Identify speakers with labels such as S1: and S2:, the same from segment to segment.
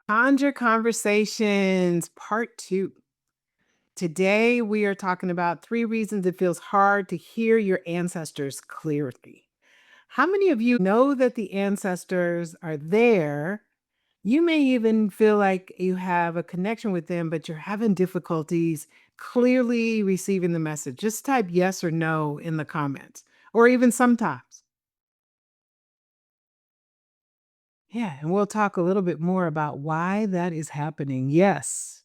S1: Conjure Conversations, Part 2. Today, we are talking about 3 reasons it feels hard to hear your ancestors clearly. How many of you know that the ancestors are there? You may even feel like you have a connection with them, but you're having difficulties clearly receiving the message. Just type yes or no in the comments, or even sometimes. Yeah, and we'll talk a little bit more about why that is happening. Yes.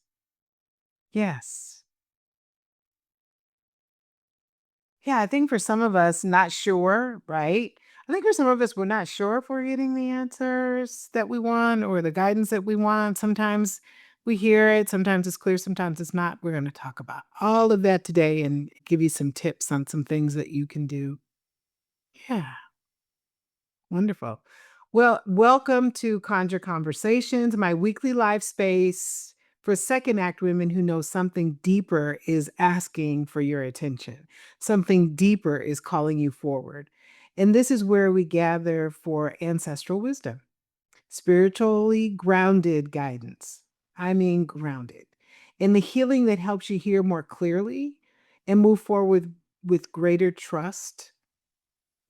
S1: Yes. Yeah, I think for some of us, not sure, right? I think for some of us, we're not sure if we're getting the answers that we want or the guidance that we want. Sometimes we hear it, sometimes it's clear, sometimes it's not. We're going to talk about all of that today and give you some tips on some things that you can do. Yeah, wonderful. Well, welcome to Conjure Conversations, my weekly live space for second act women who know something deeper is asking for your attention. Something deeper is calling you forward. And this is where we gather for ancestral wisdom, spiritually grounded guidance. I mean, grounded. And the healing that helps you hear more clearly and move forward with greater trust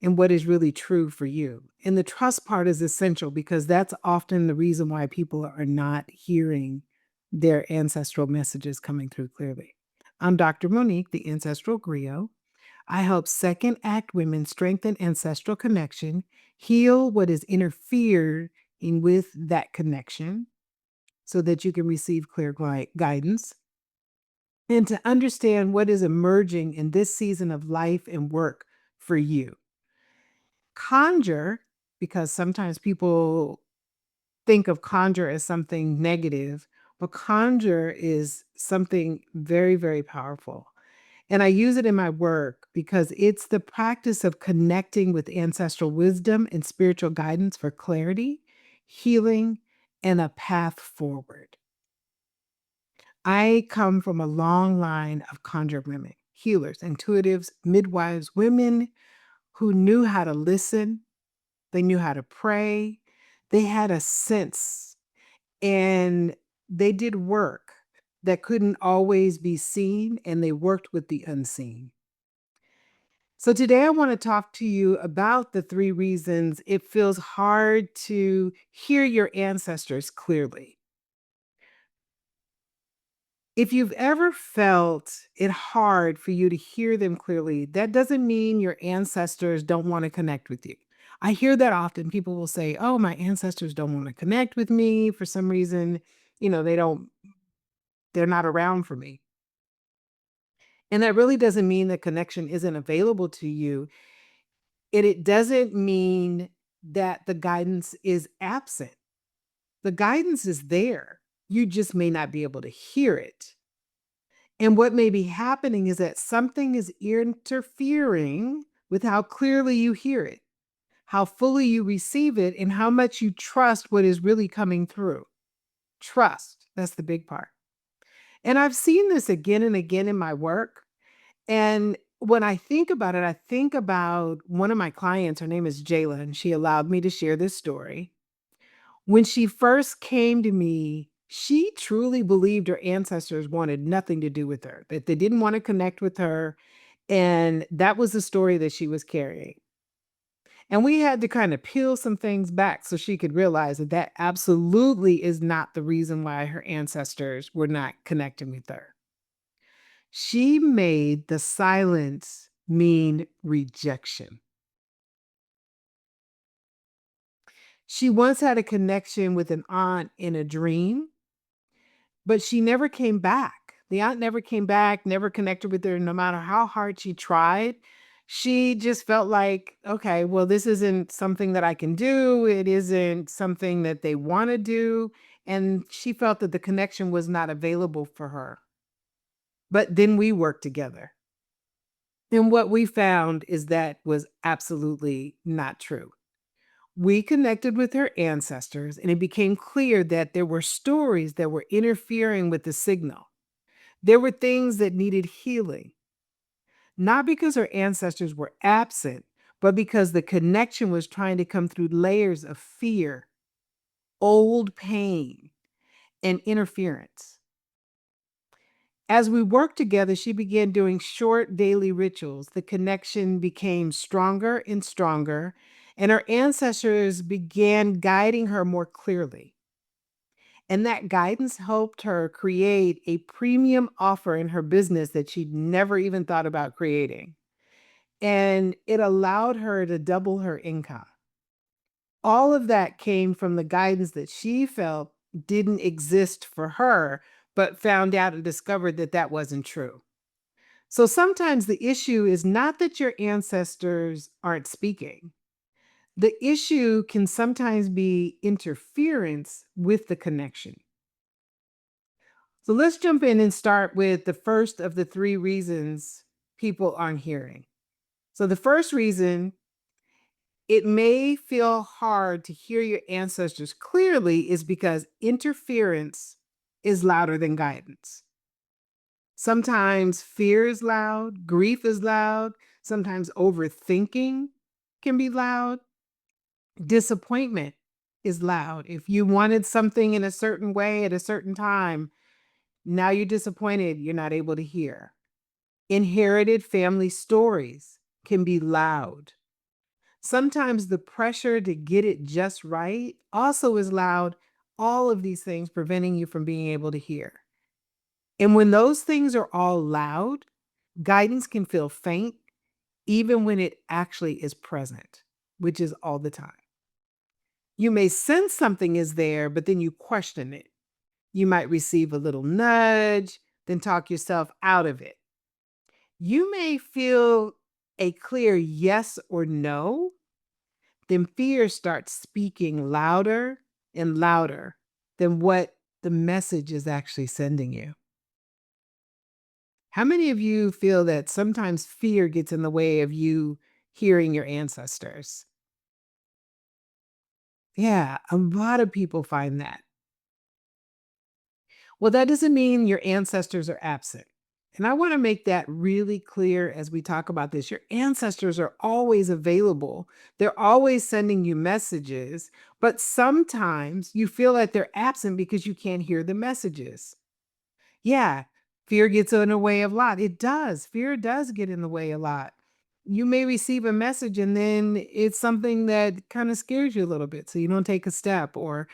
S1: and what is really true for you. And the trust part is essential because that's often the reason why people are not hearing their ancestral messages coming through clearly. I'm Dr. MoNique, the ancestral griot. I help second act women strengthen ancestral connection, heal what is interfered in with that connection so that you can receive clear guidance and to understand what is emerging in this season of life and work for you. Conjure, because sometimes people think of conjure as something negative, but conjure is something very, very powerful. And I use it in my work because it's the practice of connecting with ancestral wisdom and spiritual guidance for clarity, healing, and a path forward. I come from a long line of conjure women, healers, intuitives, midwives, women who knew how to listen. They knew how to pray. They had a sense and they did work that couldn't always be seen, and they worked with the unseen. So, today I want to talk to you about the 3 reasons it feels hard to hear your ancestors clearly. If you've ever felt it hard for you to hear them clearly, that doesn't mean your ancestors don't want to connect with you. I hear that often. People will say, "Oh, my ancestors don't want to connect with me for some reason. They're not around for me." And that really doesn't mean the connection isn't available to you. It doesn't mean that the guidance is absent. The guidance is there. You just may not be able to hear it. And what may be happening is that something is interfering with how clearly you hear it, how fully you receive it, and how much you trust what is really coming through. Trust, that's the big part. And I've seen this again and again in my work. And when I think about it, I think about one of my clients. Her name is Jayla, and she allowed me to share this story. When she first came to me, she truly believed her ancestors wanted nothing to do with her, that they didn't want to connect with her. And that was the story that she was carrying. And we had to kind of peel some things back so she could realize that that absolutely is not the reason why her ancestors were not connecting with her. She made the silence mean rejection. She once had a connection with an aunt in a dream, but she never came back. The aunt never came back, never connected with her, no matter how hard she tried. She just felt like, okay, well, this isn't something that I can do. It isn't something that they want to do. And she felt that the connection was not available for her. But then we worked together. And what we found is that was absolutely not true. We connected with her ancestors, and it became clear that there were stories that were interfering with the signal. There were things that needed healing, not because her ancestors were absent, but because the connection was trying to come through layers of fear, old pain, and interference. As we worked together, she began doing short daily rituals. The connection became stronger and stronger, and her ancestors began guiding her more clearly. And that guidance helped her create a premium offer in her business that she'd never even thought about creating. And it allowed her to double her income. All of that came from the guidance that she felt didn't exist for her, but found out and discovered that that wasn't true. So sometimes the issue is not that your ancestors aren't speaking. The issue can sometimes be interference with the connection. So let's jump in and start with the first of the three reasons people aren't hearing. So the first reason, it may feel hard to hear your ancestors clearly, is because interference is louder than guidance. Sometimes fear is loud, grief is loud, sometimes overthinking can be loud, disappointment is loud. If you wanted something in a certain way at a certain time, now you're disappointed, you're not able to hear. Inherited family stories can be loud. Sometimes the pressure to get it just right also is loud. All of these things preventing you from being able to hear. And when those things are all loud, guidance can feel faint, even when it actually is present, which is all the time. You may sense something is there, but then you question it. You might receive a little nudge, then talk yourself out of it. You may feel a clear yes or no, then fear starts speaking louder and louder than what the message is actually sending you. How many of you feel that sometimes fear gets in the way of you hearing your ancestors? Yeah, a lot of people find that. Well, that doesn't mean your ancestors are absent. And I want to make that really clear as we talk about this. Your ancestors are always available. They're always sending you messages, but sometimes you feel like they're absent because you can't hear the messages. Yeah, fear gets in the way of a lot. It does. Fear does get in the way a lot. You may receive a message and then it's something that kind of scares you a little bit. So you don't take a step, or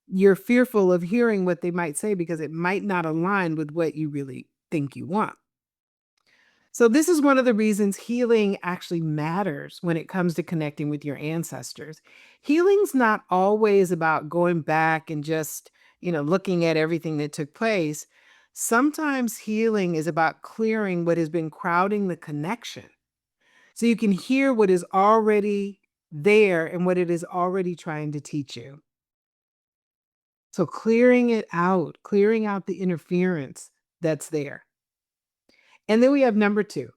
S1: you're fearful of hearing what they might say because it might not align with what you really think you want. So, this is one of the reasons healing actually matters when it comes to connecting with your ancestors. Healing's not always about going back and just, looking at everything that took place. Sometimes healing is about clearing what has been crowding the connection so you can hear what is already there and what it is already trying to teach you. So clearing it out, clearing out the interference that's there. And then we have number two.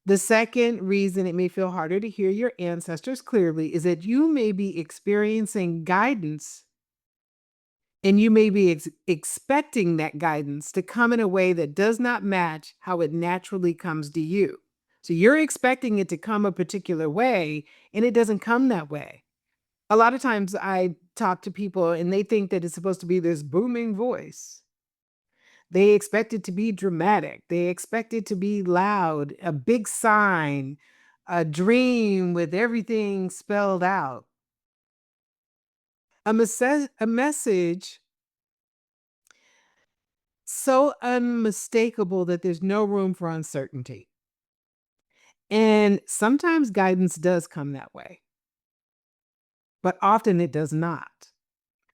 S1: The second reason it may feel harder to hear your ancestors clearly is that you may be experiencing guidance, and you may be expecting that guidance to come in a way that does not match how it naturally comes to you. So you're expecting it to come a particular way, and it doesn't come that way. A lot of times I talk to people and they think that it's supposed to be this booming voice. They expect it to be dramatic. They expect it to be loud, a big sign, a dream with everything spelled out. A message so unmistakable that there's no room for uncertainty. And sometimes guidance does come that way, but often it does not.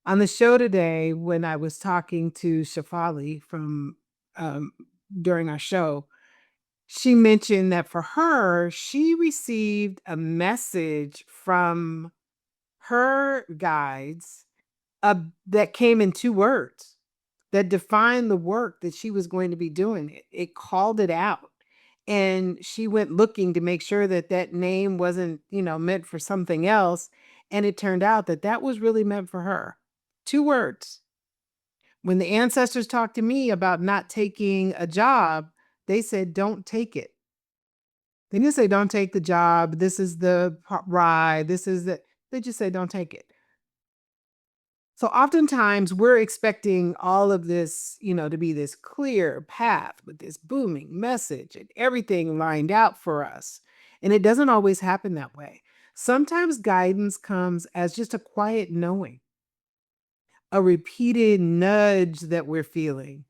S1: On the show today, when I was talking to Shafali from um, during our show, she mentioned that for her, she received a message from her guides that came in two words that defined the work that she was going to be doing. It called it out. And she went looking to make sure that that name wasn't, meant for something else. And it turned out that that was really meant for her. Two words. When the ancestors talked to me about not taking a job, they said, don't take it. They didn't say, don't take the job. This is the ride. This is the, they just say, don't take it. So oftentimes we're expecting all of this, to be this clear path with this booming message and everything lined out for us. And it doesn't always happen that way. Sometimes guidance comes as just a quiet knowing, a repeated nudge that we're feeling,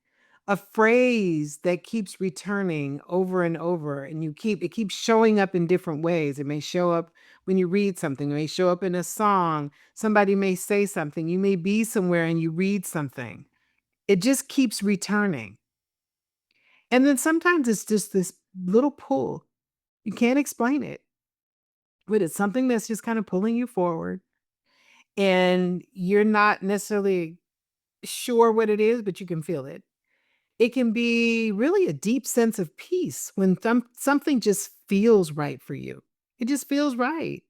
S1: a phrase that keeps returning over and over, and it keeps showing up in different ways. It may show up when you read something, it may show up in a song, somebody may say something, you may be somewhere and you read something. It just keeps returning. And then sometimes it's just this little pull. You can't explain it, but it's something that's just kind of pulling you forward, and you're not necessarily sure what it is, but you can feel it. It can be really a deep sense of peace when something just feels right for you. It just feels right.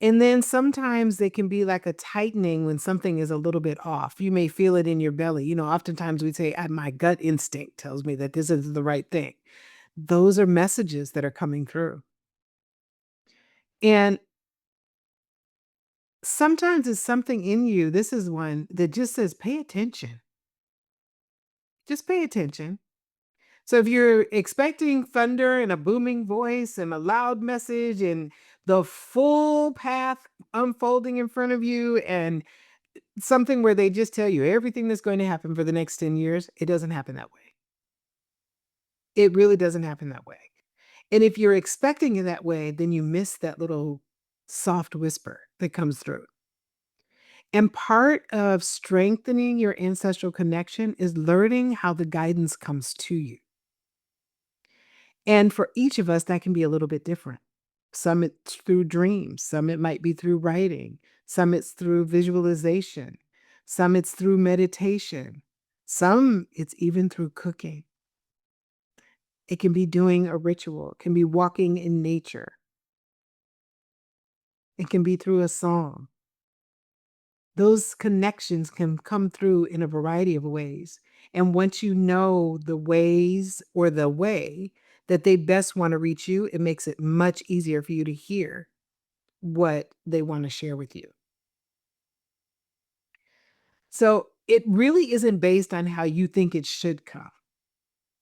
S1: And then sometimes they can be like a tightening when something is a little bit off. You may feel it in your belly. Oftentimes we say, my gut instinct tells me that this is the right thing." Those are messages that are coming through. And sometimes it's something in you. This is one that just says, pay attention. Just pay attention. So if you're expecting thunder and a booming voice and a loud message and the full path unfolding in front of you and something where they just tell you everything that's going to happen for the next 10 years, it doesn't happen that way. It really doesn't happen that way. And if you're expecting it that way, then you miss that little soft whisper that comes through. And part of strengthening your ancestral connection is learning how the guidance comes to you. And for each of us, that can be a little bit different. Some it's through dreams, some it might be through writing, some it's through visualization, some it's through meditation, some it's even through cooking. It can be doing a ritual, it can be walking in nature, it can be through a song. Those connections can come through in a variety of ways. And once you know the ways or the way that they best want to reach you, it makes it much easier for you to hear what they want to share with you. So it really isn't based on how you think it should come.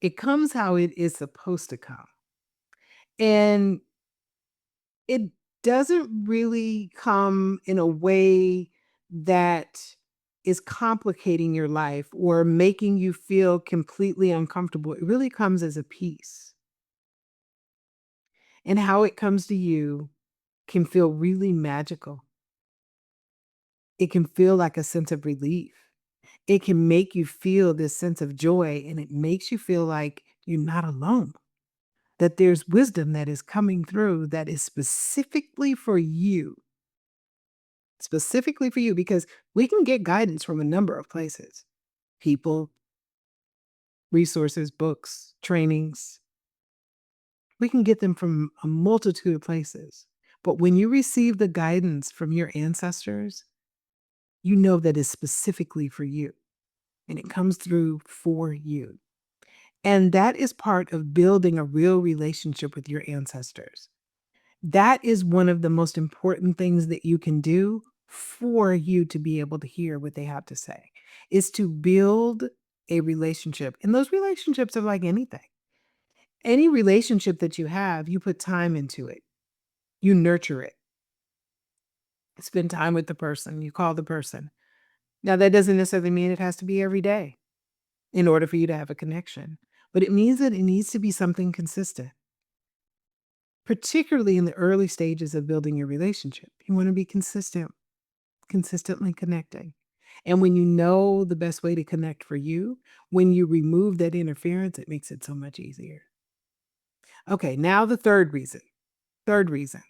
S1: It comes how it is supposed to come. And it doesn't really come in a way that is complicating your life or making you feel completely uncomfortable. It really comes as a peace. And how it comes to you can feel really magical. It can feel like a sense of relief. It can make you feel this sense of joy, and it makes you feel like you're not alone, that there's wisdom that is coming through that is specifically for you, because we can get guidance from a number of places, people, resources, books, trainings. We can get them from a multitude of places. But when you receive the guidance from your ancestors, you know that it's specifically for you and it comes through for you. And that is part of building a real relationship with your ancestors. That is one of the most important things that you can do for you to be able to hear what they have to say, is to build a relationship. And those relationships are like anything. Any relationship that you have, you put time into it, you nurture it, spend time with the person, you call the person. Now, that doesn't necessarily mean it has to be every day in order for you to have a connection, but it means that it needs to be something consistent, particularly in the early stages of building your relationship. You want to be consistent, consistently connecting. And when you know the best way to connect for you, when you remove that interference, it makes it so much easier. Okay, now the third reason. Third reason.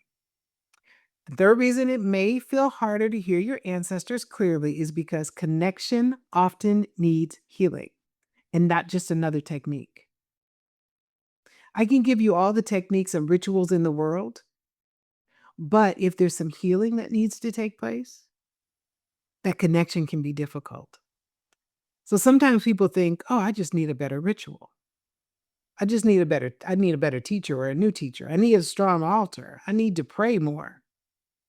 S1: The third reason it may feel harder to hear your ancestors clearly is because connection often needs healing and not just another technique. I can give you all the techniques and rituals in the world, but if there's some healing that needs to take place, that connection can be difficult. So sometimes people think, "Oh, I just need a better ritual. I need a better teacher or a new teacher. I need a strong altar. I need to pray more.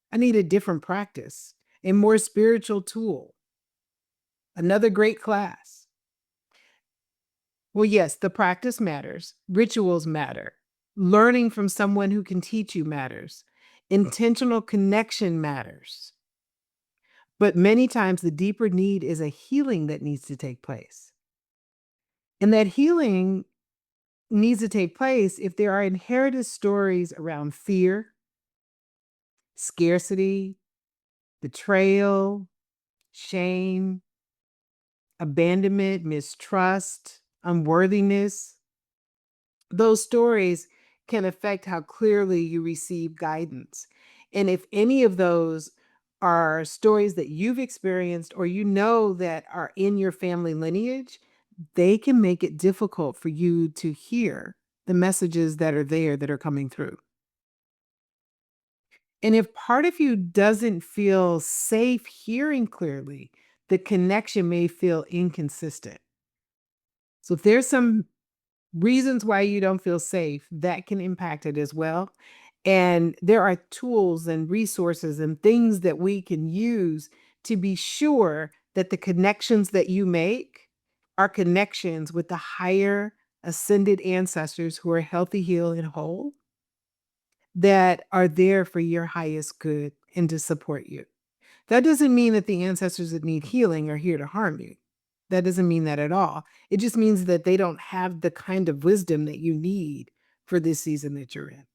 S1: I need a different practice." a more spiritual tool, another great class. Well, yes, the practice matters, rituals matter, learning from someone who can teach you matters, intentional connection matters. But many times the deeper need is a healing that needs to take place. And that healing needs to take place if there are inherited stories around fear, scarcity, betrayal, shame, abandonment, mistrust, unworthiness. Those stories can affect how clearly you receive guidance. And if any of those are stories that you've experienced or you know that are in your family lineage, they can make it difficult for you to hear the messages that are there that are coming through. And if part of you doesn't feel safe hearing clearly, the connection may feel inconsistent. So if there's some reasons why you don't feel safe, that can impact it as well. And there are tools and resources and things that we can use to be sure that the connections that you make are connections with the higher ascended ancestors who are healthy, healed, and whole that are there for your highest good and to support you. That doesn't mean that the ancestors that need healing are here to harm you. That doesn't mean that at all. It just means that they don't have the kind of wisdom that you need for this season that you're in.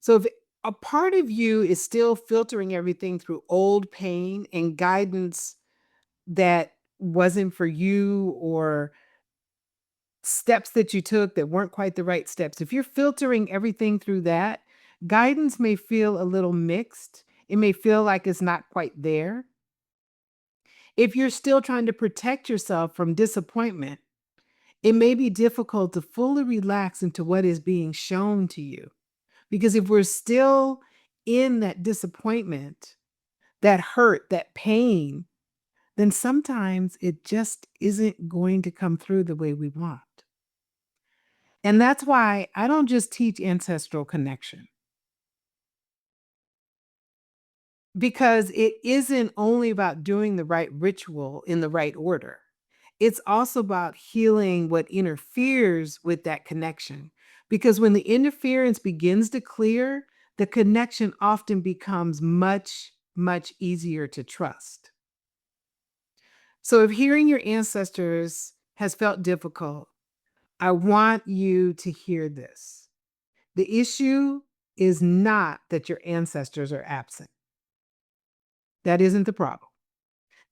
S1: So if a part of you is still filtering everything through old pain and guidance that wasn't for you or steps that you took that weren't quite the right steps, if you're filtering everything through that, guidance may feel a little mixed. It may feel like it's not quite there. If you're still trying to protect yourself from disappointment, it may be difficult to fully relax into what is being shown to you. Because if we're still in that disappointment, that hurt, that pain, then sometimes it just isn't going to come through the way we want. And that's why I don't just teach ancestral connection. Because it isn't only about doing the right ritual in the right order. It's also about healing what interferes with that connection. Because when the interference begins to clear, the connection often becomes much, much easier to trust. So if hearing your ancestors has felt difficult, I want you to hear this. The issue is not that your ancestors are absent. That isn't the problem.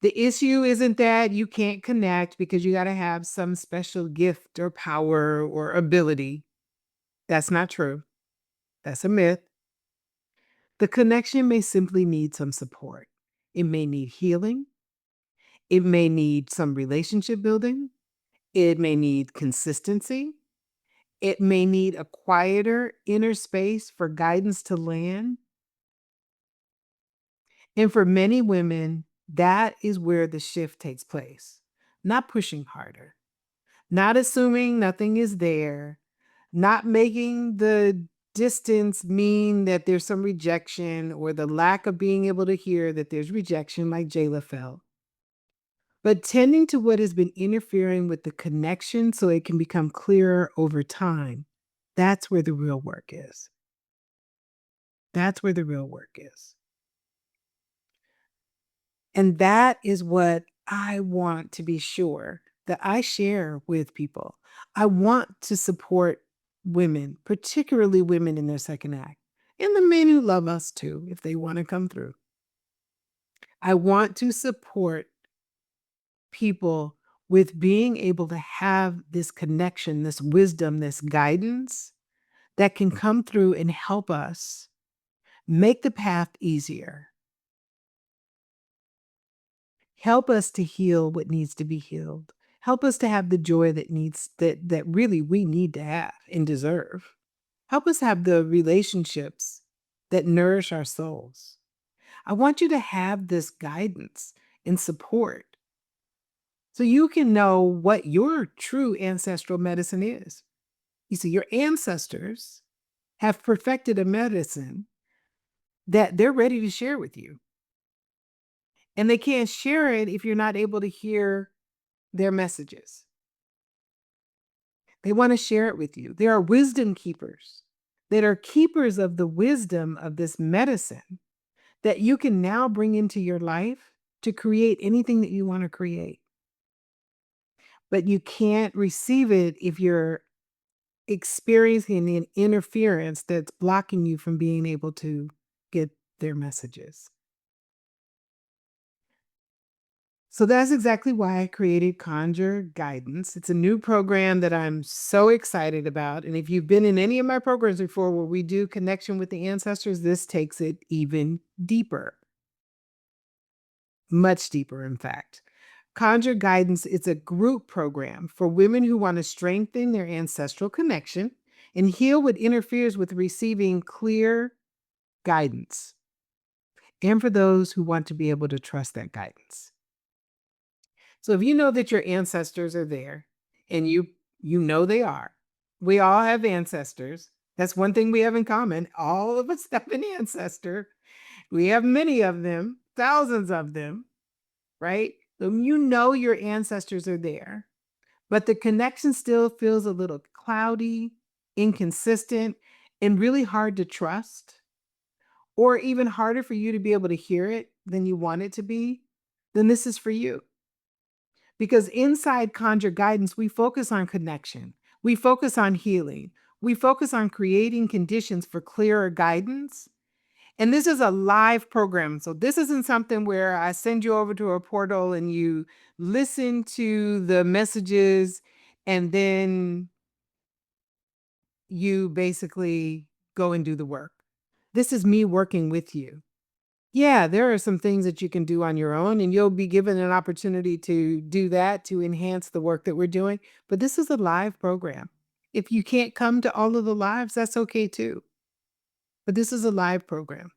S1: The issue isn't that you can't connect because you got to have some special gift or power or ability. That's not true. That's a myth. The connection may simply need some support. It may need healing. It may need some relationship building. It may need consistency. It may need a quieter inner space for guidance to land. And for many women, that is where the shift takes place. Not pushing harder, not assuming nothing is there, not making the distance mean that there's some rejection or the lack of being able to hear that there's rejection, like Jayla felt, but tending to what has been interfering with the connection so it can become clearer over time. That's where the real work is. That's where the real work is. And that is what I want to be sure that I share with people. I want to support women, particularly women in their second act, and the men who love us too, if they want to come through. I want to support people with being able to have this connection, this wisdom, this guidance that can come through and help us make the path easier. Help us to heal what needs to be healed. Help us to have the joy that really we need to have and deserve. Help us have the relationships that nourish our souls. I want you to have this guidance and support so you can know what your true ancestral medicine is. You see, your ancestors have perfected a medicine that they're ready to share with you. And they can't share it if you're not able to hear their messages. They want to share it with you. There are wisdom keepers that are keepers of the wisdom of this medicine that you can now bring into your life to create anything that you want to create. But you can't receive it if you're experiencing an interference that's blocking you from being able to get their messages. So that's exactly why I created Conjure Guidance. It's a new program that I'm so excited about. And if you've been in any of my programs before where we do connection with the ancestors, this takes it even deeper, much deeper, in fact. Conjure Guidance is a group program for women who want to strengthen their ancestral connection and heal what interferes with receiving clear guidance, and for those who want to be able to trust that guidance. So if you know that your ancestors are there and you know they are. We all have ancestors. That's one thing we have in common. All of us have an ancestor. We have many of them, thousands of them, right? So you know your ancestors are there, but the connection still feels a little cloudy, inconsistent, and really hard to trust, or even harder for you to be able to hear it than you want it to be, then this is for you. Because inside Conjure Guidance, we focus on connection, we focus on healing, we focus on creating conditions for clearer guidance. And this is a live program. So this isn't something where I send you over to a portal and you listen to the messages and then you basically go and do the work. This is me working with you. Yeah, there are some things that you can do on your own, and you'll be given an opportunity to do that to enhance the work that we're doing. But this is a live program. If you can't come to all of the lives, that's okay too. But this is a live program.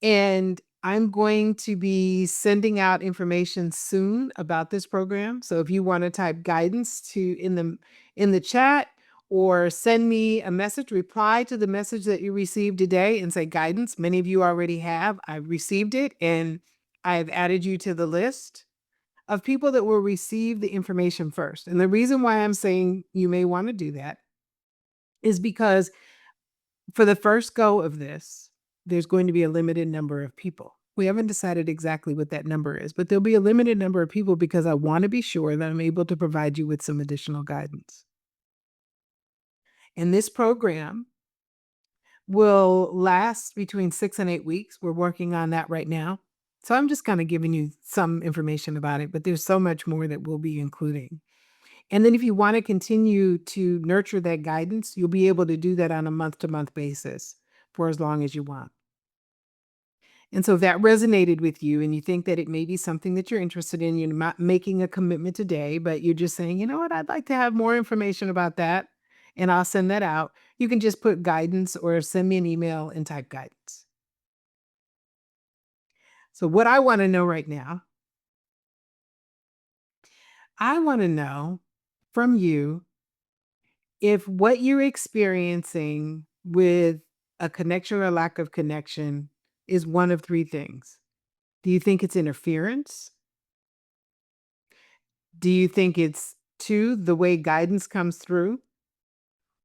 S1: And I'm going to be sending out information soon about this program. So if you want to type guidance to in the chat or send me a message, reply to the message that you received today and say guidance. Many of you already have. I've received it and I've added you to the list of people that will receive the information first. And the reason why I'm saying you may want to do that is because for the first go of this, there's going to be a limited number of people. We haven't decided exactly what that number is, but there'll be a limited number of people because I want to be sure that I'm able to provide you with some additional guidance. And this program will last between 6 and 8 weeks. We're working on that right now. So I'm just kind of giving you some information about it, but there's so much more that we'll be including. And then if you want to continue to nurture that guidance, you'll be able to do that on a month-to-month basis for as long as you want. And so if that resonated with you and you think that it may be something that you're interested in, you're not making a commitment today, but you're just saying, you know what, I'd like to have more information about that, and I'll send that out. You can just put guidance or send me an email and type guidance. So what I want to know right now, I want to know from you if what you're experiencing with a connection or lack of connection is one of three things. Do you think it's interference? Do you think it's two, the way guidance comes through?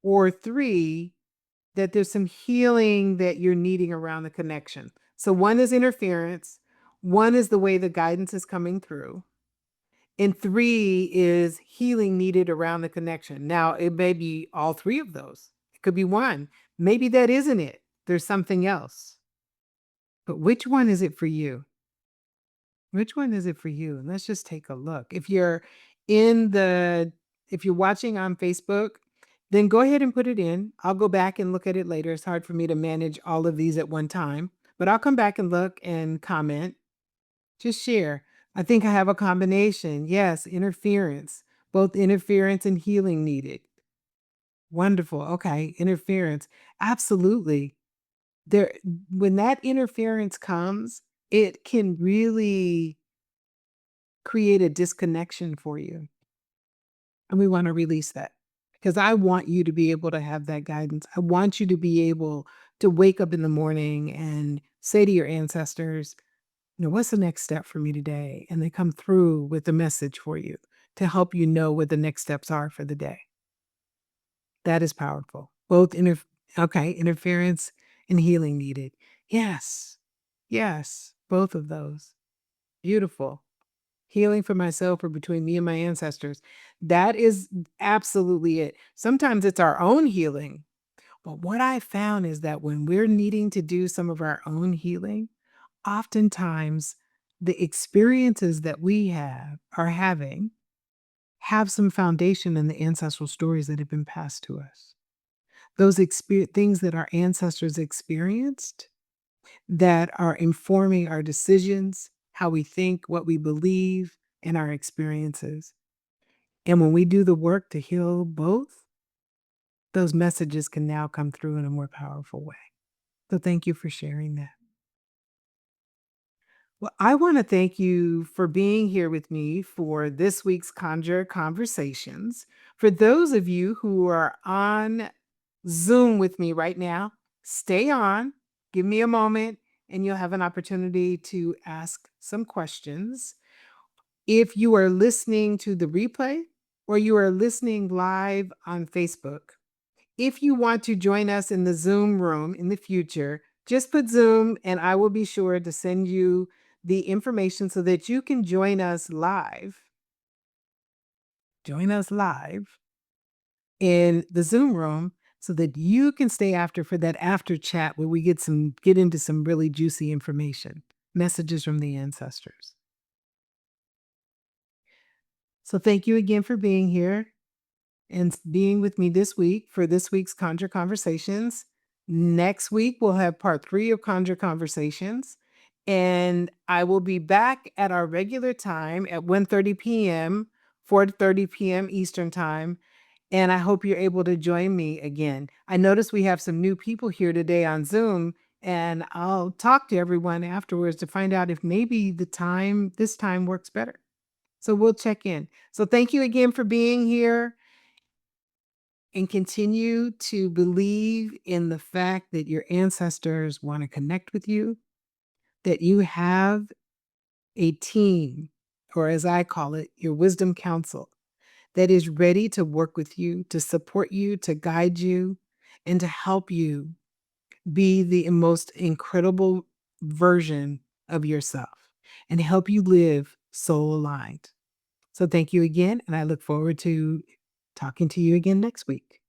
S1: Or three, that there's some healing that you're needing around the connection? So one is interference, one is the way the guidance is coming through, and three is healing needed around the connection. Now, it may be all three of those. It could be one. Maybe that isn't it. There's something else. But which one is it for you? Which one is it for you? And let's just take a look. In the if you're watching on Facebook, then go ahead and put it in. I'll go back and look at it later. It's hard for me to manage all of these at one time, but I'll come back and look and comment. Just share. I think I have a combination. Yes, interference, both interference and healing needed. Wonderful. Okay, interference. Absolutely. There when that interference comes, it can really create a disconnection for you. And we want to release that because I want you to be able to have that guidance. I want you to be able to wake up in the morning and say to your ancestors, What's the next step for me today? And they come through with a message for you to help you know what the next steps are for the day. That is powerful. Okay, interference and healing needed. Yes. Yes, both of those. Beautiful. Healing for myself or between me and my ancestors. That is absolutely it. Sometimes it's our own healing. But what I found is that when we're needing to do some of our own healing, oftentimes the experiences that we are having have some foundation in the ancestral stories that have been passed to us. Those things that our ancestors experienced that are informing our decisions, how we think, what we believe, and our experiences. And when we do the work to heal both, those messages can now come through in a more powerful way. So thank you for sharing that. Well, I want to thank you for being here with me for this week's Conjure Conversations. For those of you who are on Zoom with me right now, stay on, give me a moment, and you'll have an opportunity to ask some questions. If you are listening to the replay or you are listening live on Facebook, if you want to join us in the Zoom room in the future, just put Zoom and I will be sure to send you the information so that you can join us live. Join us live in the Zoom room so that you can stay after for that after chat where we get into some really juicy information, messages from the ancestors. So thank you again for being here and being with me this week for this week's Conjure Conversations. Next week, we'll have part 3 of Conjure Conversations, and I will be back at our regular time at 1:30 p.m., 4:30 p.m. Eastern Time, and I hope you're able to join me again. I noticed we have some new people here today on Zoom, and I'll talk to everyone afterwards to find out if maybe this time works better. So we'll check in. So thank you again for being here and continue to believe in the fact that your ancestors want to connect with you, that you have a team, or as I call it, your wisdom council, that is ready to work with you, to support you, to guide you, and to help you be the most incredible version of yourself and help you live soul aligned. So thank you again, and I look forward to talking to you again next week.